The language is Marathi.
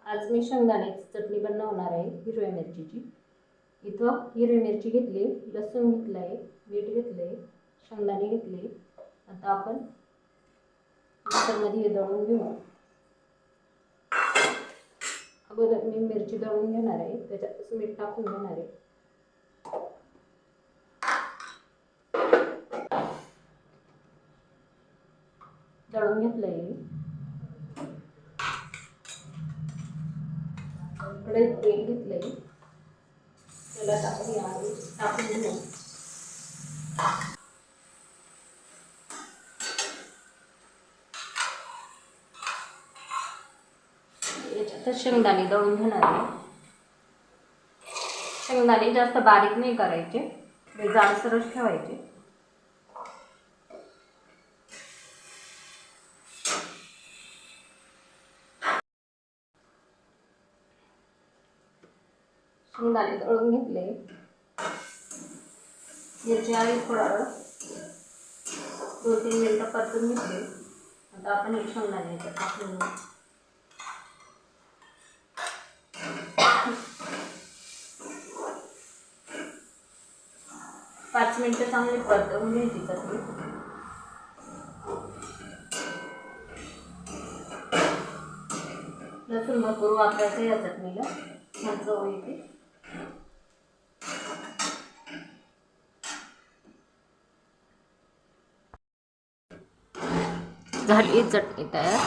आज मी शेंगदाण्याची चटणी बनवणार आहे हिरव्या मिरचीची. इथं हिरवी मिरची घेतली, लसूण घेतलं आहे, मीठ घेतलं आहे, शेंगदाणे घेतले. आता आपण मिक्सरमध्ये दळून घेऊ. अगोदर मी मिरची दळून घेणार आहे, त्याच्यात मीठ टाकून घेणार आहे. दळून घेतलं आहे. कढईत तेल घेतलं आहे, त्याला टाकून घेऊ. याच्यात शेंगदाणे दळून घेणार आहे. शेंगदाणे जास्त बारीक नाही करायचे, ते जाडसरच ठेवायचे. शेंगदाणे दळून घेतले. मिरची आणि थोडा वेळ 2-3 मिनिटं परतून घेतले. आता आपण एक शेंगदाणे टाकून 5 मिनिटं चांगली परतवून घ्यायची चटणी. लसूण भरपूर वापरायचं या चटणीला, छान चव येते. झाली चटणी तयार.